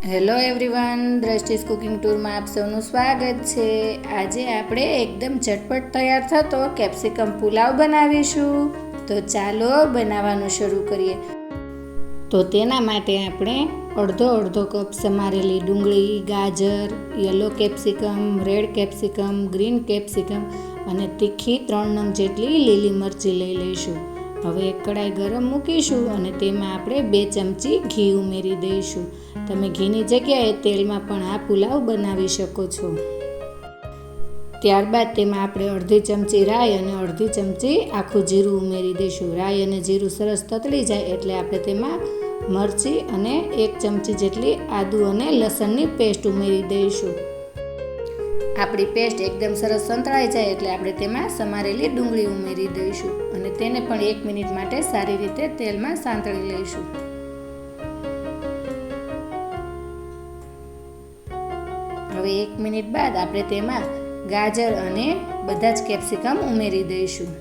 Hello everyone, દ્રષ્ટિસ cooking ટૂરમાં આપ સૌનું સ્વાગત છે। આજે આપણે એકદમ ઝટપટ તૈયાર થતો કેપ્સિકમ પુલાવ બનાવીશું। તો ચાલો બનાવવાનું શરૂ કરીએ। તો તેના માટે આપણે અડધો કપ સમારેલી ડુંગળી, ગાજર, yellow capsicum, red capsicum, green capsicum અને તીખી 3 નંગ જેટલી લીલી મરચી લઈ લઈશું। હવે એક કડાઈ ગરમ મૂકીશું અને તેમાં આપણે 2 ચમચી ઘી ઉમેરી દઈશું। તમે ઘીની જગ્યાએ તેલમાં પણ આ પુલાવ બનાવી શકો છો। ત્યારબાદ તેમાં આપણે અડધી ચમચી રાઈ અને અડધી ચમચી આખું જીરું ઉમેરી દઈશું। રાઈ અને જીરું સરસ તતળી જાય એટલે આપણે તેમાં મરચી અને 1 ચમચી જેટલી આદુ અને લસણની પેસ્ટ ઉમેરી દઈશું। આપણી પેસ્ટ એકદમ સરસ સંતળાઈ જાય એટલે આપણે તેમાં સમારેલી ડુંગળી ઉમેરી દઈશું અને તેને પણ 1 મિનિટ માટે સારી રીતે તેલમાં સાંતળી લઈશું। હવે 1 મિનિટ બાદ આપણે તેમાં ગાજર અને બધા જ કેપ્સિકમ ઉમેરી દઈશું।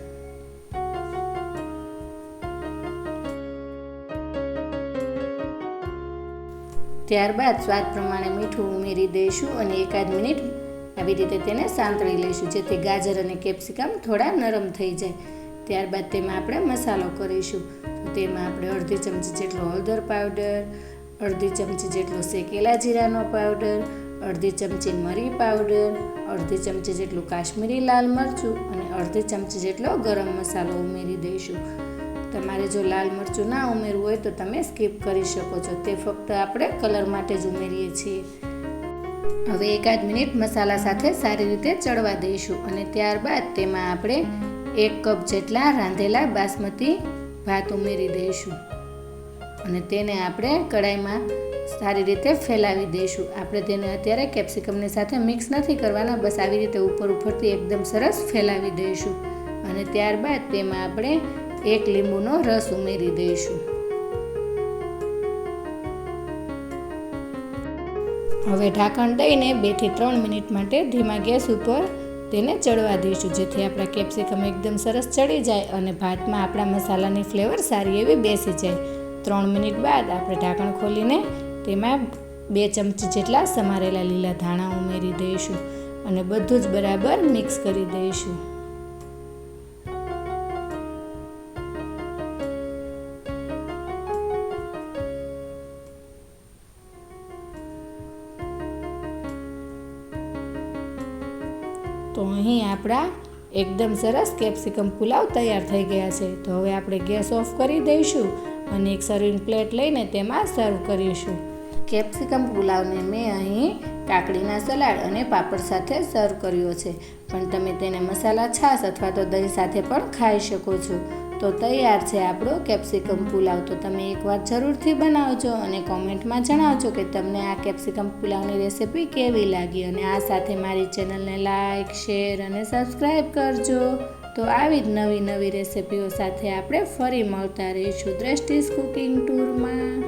ત્યારબાદ સ્વાદ પ્રમાણે મીઠું ઉમેરી દઈશું અને 1 મિનિટ આવી રીતે તેને સાંતળી લઈશું જેથી ગાજર અને કેપ્સિકમ થોડા નરમ થઈ જાય। ત્યારબાદ તેમાં આપણે મસાલો કરીશું। તો તેમાં આપણે અડધી ચમચી જેટલો હળદર પાવડર, અડધી ચમચી જેટલો શેકેલા જીરાનો પાવડર, અડધી ચમચી મરી પાવડર, અડધી ચમચી જેટલું કાશ્મીરી લાલ મરચું અને અડધી ચમચી જેટલો ગરમ મસાલો ઉમેરી દઈશું। તમારે જો લાલ મરચું ના ઉમેરવું હોય તો તમે સ્કીપ કરી શકો છો, તે ફક્ત આપણે કલર માટે જ ઉમેરીએ છીએ। હવે 1 મિનિટ મસાલા સાથે સારી રીતે ચડવા દઈશું અને ત્યારબાદ તેમાં આપણે 1 કપ જેટલા રાંધેલા બાસમતી ભાત ઉમેરી દઈશું અને તેને આપણે કડાઈમાં સારી રીતે ફેલાવી દઈશું। આપણે તેને અત્યારે કેપ્સિકમની સાથે મિક્સ નથી કરવાના, બસ આવી રીતે ઉપરથી એકદમ સરસ ફેલાવી દઈશું અને ત્યારબાદ તેમાં આપણે 1 લીંબુનો રસ ઉમેરી દઈશું। હવે ઢાંકણ દઈને 2 થી 3 મિનિટ માટે ધીમા ગેસ ઉપર તેને ચડવા દઈશું જેથી આપણા કેપ્સિકમ એકદમ સરસ ચડી જાય અને ભાતમાં આપણા મસાલાની ફ્લેવર સારી એવી બેસી જાય। 3 મિનિટ બાદ આપણે ઢાંકણ ખોલીને તેમાં 2 ચમચી જેટલા સમારેલા લીલા ધાણા ઉમેરી દઈશું અને બધું જ બરાબર મિક્સ કરી દઈશું। તો અહીં આપણા એકદમ સરસ કેપ્સિકમ પુલાવ તૈયાર થઈ ગયા છે। તો હવે આપણે ગેસ ઓફ કરી દઈશું અને એક સર્વિંગ પ્લેટ લઈને તેમાં સર્વ કરીશું। કેપ્સિકમ પુલાવને મેં અહીં કાકડીના સલાડ અને પાપડ સાથે સર્વ કર્યો છે, પણ તમે તેને મસાલા છાશ અથવા તો દહીં સાથે પણ ખાઈ શકો છો। તો તૈયાર છે આપણો કેપ્સિકમ પુલાવ। તો તમે એકવાર જરૂરથી બનાવજો અને કોમેન્ટમાં જણાવજો કે તમને આ કેપ્સિકમ પુલાવની રેસિપી કેવી લાગી અને આ સાથે મારી ચેનલને લાઈક, શેર અને સબસ્ક્રાઈબ કરજો। તો આવી જ નવી રેસિપીઓ સાથે આપણે ફરી મળતા રહીશું દ્રષ્ટિસ કુકિંગ ટૂરમાં।